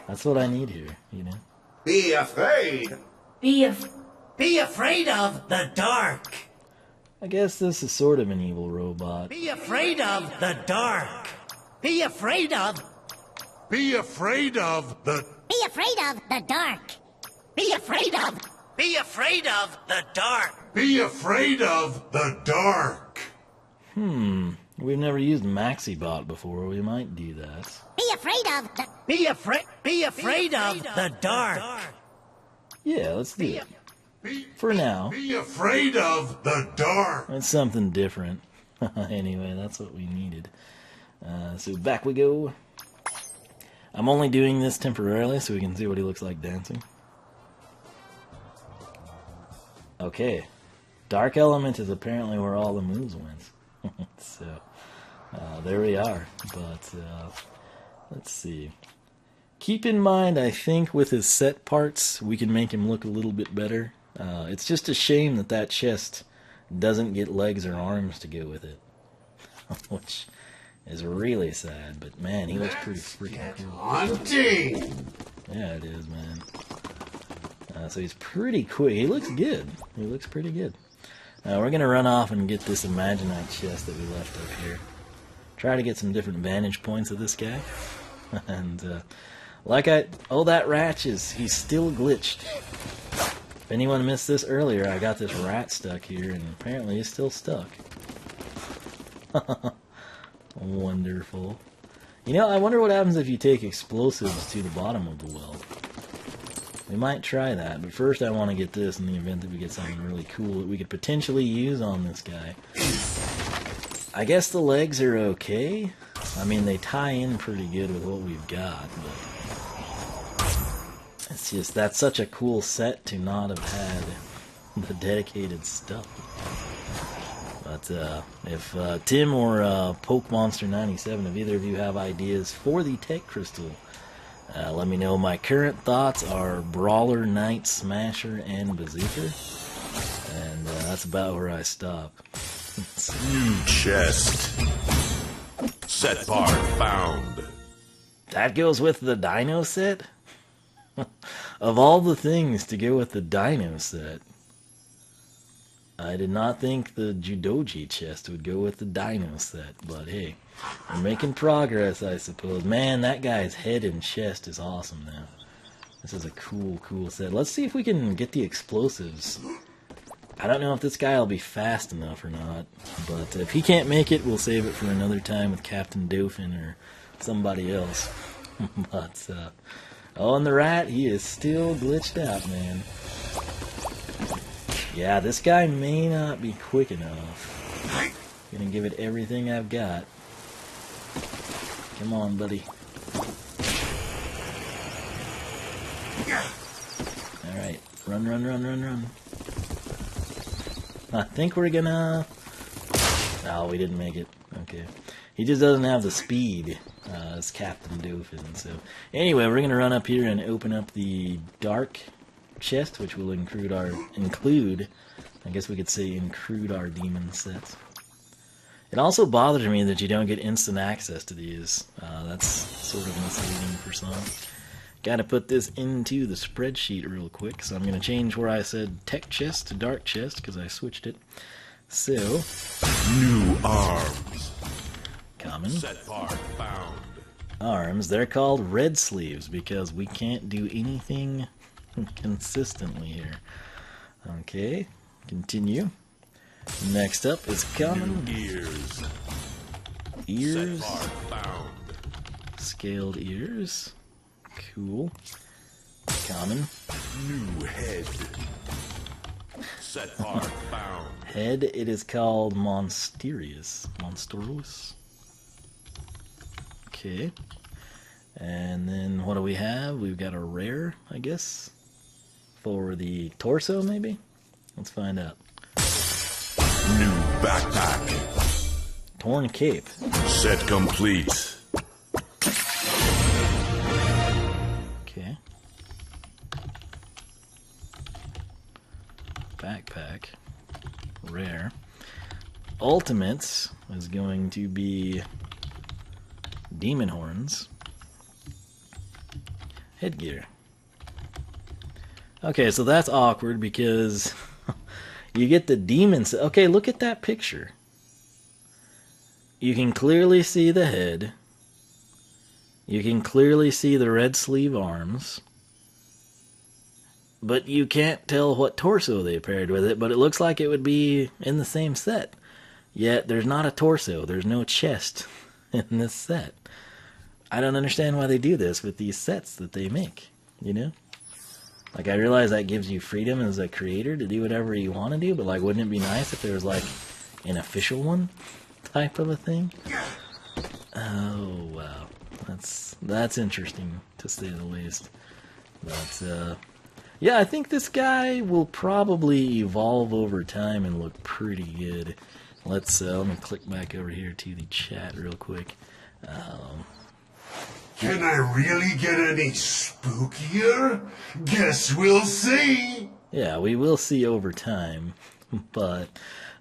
Speaker 1: That's what I need here, you know?
Speaker 3: Be afraid.
Speaker 9: Be
Speaker 4: afraid of the dark.
Speaker 1: I guess this is sort of an evil robot.
Speaker 4: Be afraid of the dark. Be afraid of.
Speaker 3: Be afraid of the.
Speaker 9: Be afraid of the dark.
Speaker 4: Be afraid of. Be afraid of the dark.
Speaker 3: Be afraid of the dark.
Speaker 1: We've never used MaxiBot before. We might do that.
Speaker 9: Be afraid of the.
Speaker 4: Be afraid of the dark.
Speaker 1: Yeah, let's do it. For now.
Speaker 3: Be afraid of the dark.
Speaker 1: It's something different. Anyway, that's what we needed. So back we go. I'm only doing this temporarily so we can see what he looks like dancing. Okay. Dark Element is apparently where all the moves went. So, there we are. But, let's see. Keep in mind, I think with his set parts, we can make him look a little bit better. It's just a shame that that chest doesn't get legs or arms to go with it. Which is really sad, but man, he looks pretty freaking cool.
Speaker 3: Hunting.
Speaker 1: Yeah, it is, man. So he's pretty quick. He looks good. He looks pretty good. We're going to run off and get this Imaginite chest that we left up here. Try to get some different vantage points of this guy. And, oh, that rat he's still glitched. If anyone missed this earlier, I got this rat stuck here, and apparently he's still stuck. Wonderful. You know, I wonder what happens if you take explosives to the bottom of the well. We might try that, but first I want to get this in the event that we get something really cool that we could potentially use on this guy. I guess the legs are okay. I mean, they tie in pretty good with what we've got, but it's just, that's such a cool set to not have had the dedicated stuff. But if Tim or PokeMonster97, if either of you have ideas for the Tech Crystal, Let me know. My current thoughts are Brawler, Knight, Smasher, and Bazooka. And that's about where I stop.
Speaker 3: New chest. Set part found.
Speaker 1: That goes with the Dino set? Of all the things to go with the Dino set, I did not think the Judoji chest would go with the Dino set. But hey, we're making progress, I suppose. Man, that guy's head and chest is awesome now. This is a cool set. Let's see if we can get the explosives. I don't know if this guy will be fast enough or not, but if he can't make it, we'll save it for another time with Captain Dauphin or somebody else. But, oh, and the rat, he is still glitched out, man. Yeah, this guy may not be quick enough. Gonna give it everything I've got. Come on, buddy. Alright, run. I think we're gonna... Oh, we didn't make it. Okay. He just doesn't have the speed as Captain Dauphin. So, anyway, we're gonna run up here and open up the dark chest, which will include, I guess we could say, include our demon sets. It also bothers me that you don't get instant access to these. That's sort of misleading for some. Gotta put this into the spreadsheet real quick, so I'm gonna change where I said tech chest to dark chest, because I switched it. So,
Speaker 3: New arms.
Speaker 1: common.
Speaker 3: Set part found.
Speaker 1: Arms, they're called red sleeves, because we can't do anything consistently here. Okay, continue. Next up is common.
Speaker 3: New ears.
Speaker 1: Ears.
Speaker 3: Set part found.
Speaker 1: Scaled ears. Cool. Common.
Speaker 3: New head. Set part found.
Speaker 1: Head, it is called Monstrous. Okay. And then what do we have? We've got a rare, I guess, for the torso, maybe? Let's find out.
Speaker 3: New backpack.
Speaker 1: Torn cape.
Speaker 3: Set complete.
Speaker 1: Okay. Backpack. Rare. Ultimates is going to be demon horns. Headgear. Okay, so that's awkward because you get the demons. Okay, look at that picture. You can clearly see the head. You can clearly see the red sleeve arms. But you can't tell what torso they paired with it, but it looks like it would be in the same set. Yet there's not a torso, there's no chest in this set. I don't understand why they do this with these sets that they make, you know? Like, I realize that gives you freedom as a creator to do whatever you want to do, but, like, wouldn't it be nice if there was, like, an official one type of a thing? Oh, wow. That's interesting, to say the least. But, yeah, I think this guy will probably evolve over time and look pretty good. Let me click back over here to the chat real quick.
Speaker 3: Can I really get any spookier? Guess we'll see.
Speaker 1: Yeah, we will see over time. But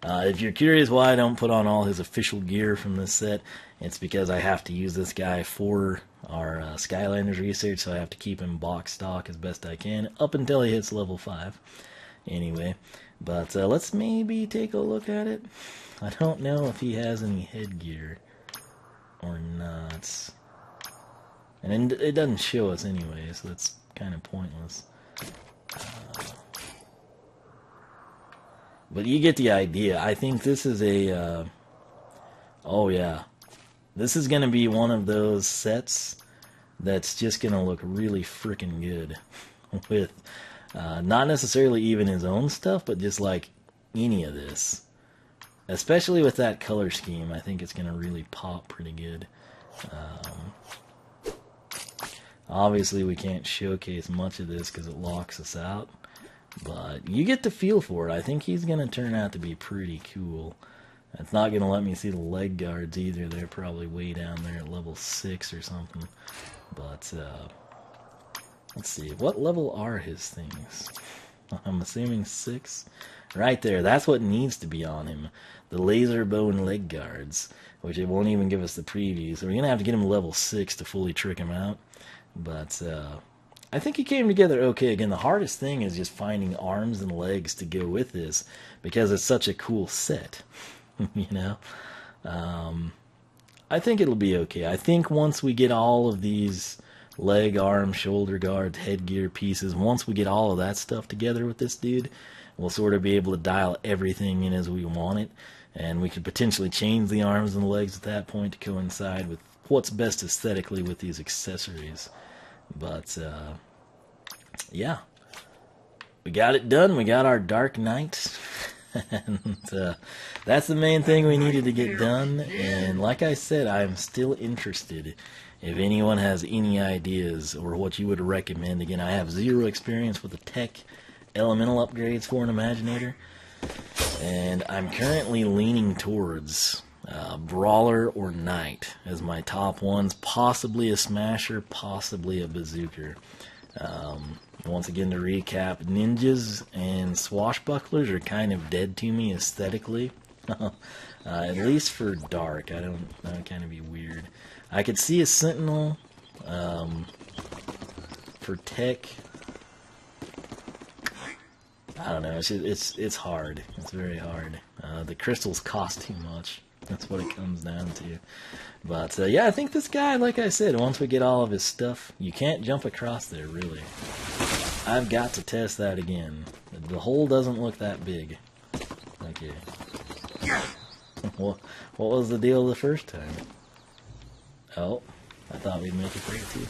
Speaker 1: if you're curious why I don't put on all his official gear from this set, it's because I have to use this guy for our Skylanders research, so I have to keep him box stock as best I can up until he hits level 5. Anyway, but let's maybe take a look at it. I don't know if he has any headgear or not. And it doesn't show us anyway, so that's kind of pointless. But you get the idea. I think this is a... oh yeah. This is going to be one of those sets that's just going to look really freaking good. With not necessarily even his own stuff, but just like any of this. Especially with that color scheme, I think it's going to really pop pretty good. Obviously, we can't showcase much of this because it locks us out. But you get the feel for it. I think he's going to turn out to be pretty cool. It's not going to let me see the leg guards either. They're probably way down there at level 6 or something. But, Let's see, what level are his things? I'm assuming 6. Right there, that's what needs to be on him. The laser bow and leg guards, which it won't even give us the preview. So we're going to have to get him level 6 to fully trick him out. But I think he came together okay. Again, the hardest thing is just finding arms and legs to go with this, because it's such a cool set, you know? I think it'll be okay. I think once we get all of these leg, arm, shoulder guards, headgear pieces, once we get all of that stuff together with this dude, we'll sort of be able to dial everything in as we want it, and we could potentially change the arms and the legs at that point to coincide with what's best aesthetically with these accessories. But yeah, we got it done. We got our Dark Knight. And that's the main thing we needed to get done. And like I said, I'm still interested if anyone has any ideas or what you would recommend. Again, I have 0 experience with the tech elemental upgrades for an Imaginator, and I'm currently leaning towards Brawler or Knight as my top ones, possibly a Smasher, possibly a Bazooker. Once again, to recap, ninjas and swashbucklers are kind of dead to me aesthetically. At least for dark, that would kind of be weird. I could see a sentinel for tech. I don't know. It's hard. It's very hard. The crystals cost too much. That's what it comes down to. But yeah, I think this guy, like I said, once we get all of his stuff, you can't jump across there, really. I've got to test that again. The hole doesn't look that big. Okay. What was the deal the first time? Oh, I thought we'd make it there too.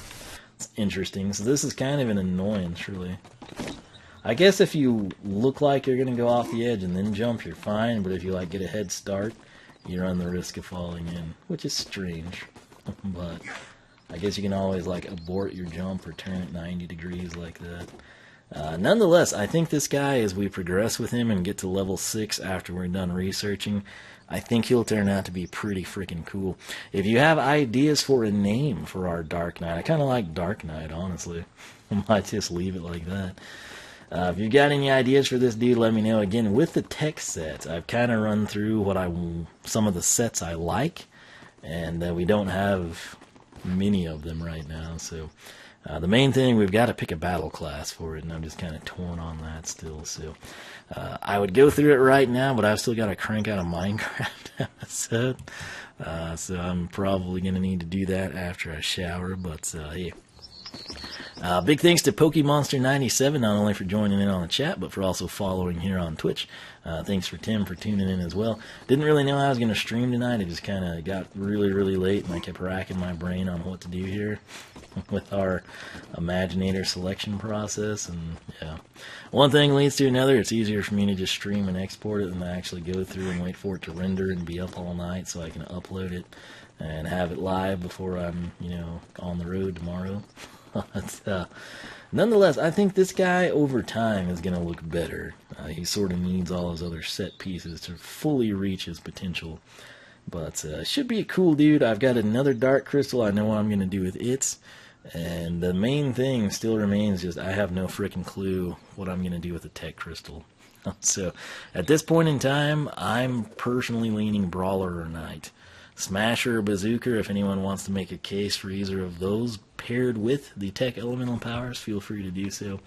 Speaker 1: It's interesting. So this is kind of an annoyance, really. I guess if you look like you're going to go off the edge and then jump, you're fine. But if you like get a head start, you run the risk of falling in, which is strange. But I guess you can always like abort your jump or turn it 90 degrees like that. Nonetheless, I think this guy, as we progress with him and get to level 6 after we're done researching, I think he'll turn out to be pretty freaking cool. If you have ideas for a name for our Dark Knight, I kind of like Dark Knight, honestly. I might just leave it like that. If you've got any ideas for this dude, let me know. Again, with the tech sets, I've kind of run through some of the sets I like, and we don't have many of them right now. So the main thing, we've got to pick a battle class for it, and I'm just kind of torn on that still. So I would go through it right now, but I've still got to crank out a Minecraft episode. So I'm probably going to need to do that after I shower, but yeah. Big thanks to PokeMonster97, not only for joining in on the chat, but for also following here on Twitch. Thanks for Tim for tuning in as well. Didn't really know I was going to stream tonight. It just kind of got really, really late, and I kept racking my brain on what to do here with our Imaginator selection process. And yeah, one thing leads to another. It's easier for me to just stream and export it than to actually go through and wait for it to render and be up all night so I can upload it and have it live before I'm, on the road tomorrow. But, nonetheless, I think this guy over time is going to look better. He sort of needs all his other set pieces to fully reach his potential. But should be a cool dude. I've got another dark crystal. I know what I'm going to do with it. And the main thing still remains just I have no freaking clue what I'm going to do with the tech crystal. So at this point in time, I'm personally leaning Brawler or Knight. Smasher or Bazooka, if anyone wants to make a case for either of those paired with the tech elemental powers, feel free to do so.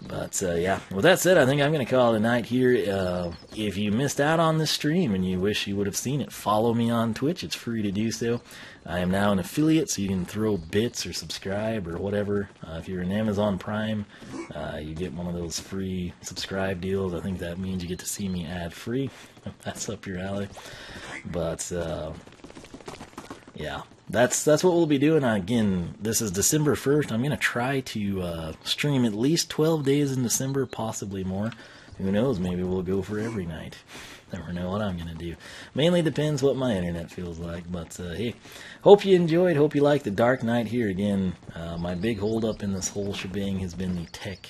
Speaker 1: But yeah, with that said, I think I'm going to call it a night here. If you missed out on this stream and you wish you would have seen it, follow me on Twitch. It's free to do so. I am now an affiliate, so you can throw bits or subscribe or whatever. If you're an Amazon Prime, you get one of those free subscribe deals. I think that means you get to see me ad-free. That's up your alley. But yeah, that's what we'll be doing. Again, this is December 1st. I'm going to try to stream at least 12 days in December, possibly more. Who knows? Maybe we'll go for every night. Never know what I'm going to do. Mainly depends what my internet feels like. But hey, hope you enjoyed. Hope you liked the Dark Knight here. Again, my big holdup in this whole shebang has been the tech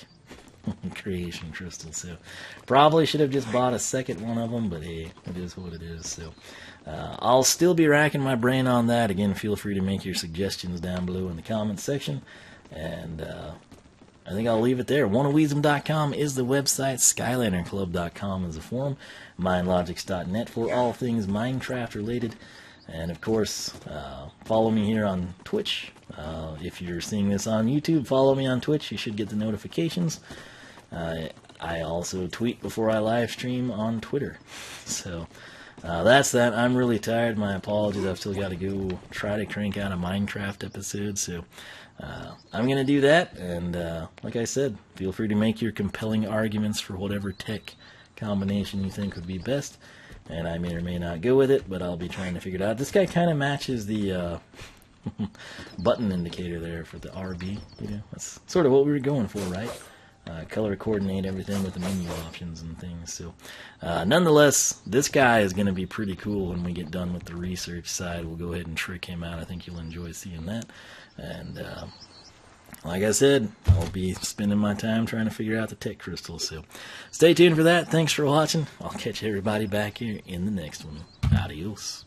Speaker 1: creation crystal. So probably should have just bought a second one of them, but hey, it is what it is. So I'll still be racking my brain on that. Again, feel free to make your suggestions down below in the comments section. And I think I'll leave it there. Wiisdom.com is the website. SkylanderClub.com is the forum. MindLogics.net for all things Minecraft related. And of course, follow me here on Twitch. If you're seeing this on YouTube, follow me on Twitch. You should get the notifications. I also tweet before I live stream on Twitter. So that's that. I'm really tired. My apologies. I've still got to go try to crank out a Minecraft episode. So I'm going to do that. And like I said, feel free to make your compelling arguments for whatever tech combination you think would be best. And I may or may not go with it, but I'll be trying to figure it out. This guy kind of matches the button indicator there for the RB. You know, that's sort of what we were going for, right? Color coordinate everything with the menu options and things. So, nonetheless, this guy is going to be pretty cool when we get done with the research side. We'll go ahead and trick him out. I think you'll enjoy seeing that. And like I said, I'll be spending my time trying to figure out the tech crystals. So, stay tuned for that. Thanks for watching. I'll catch everybody back here in the next one. Adios.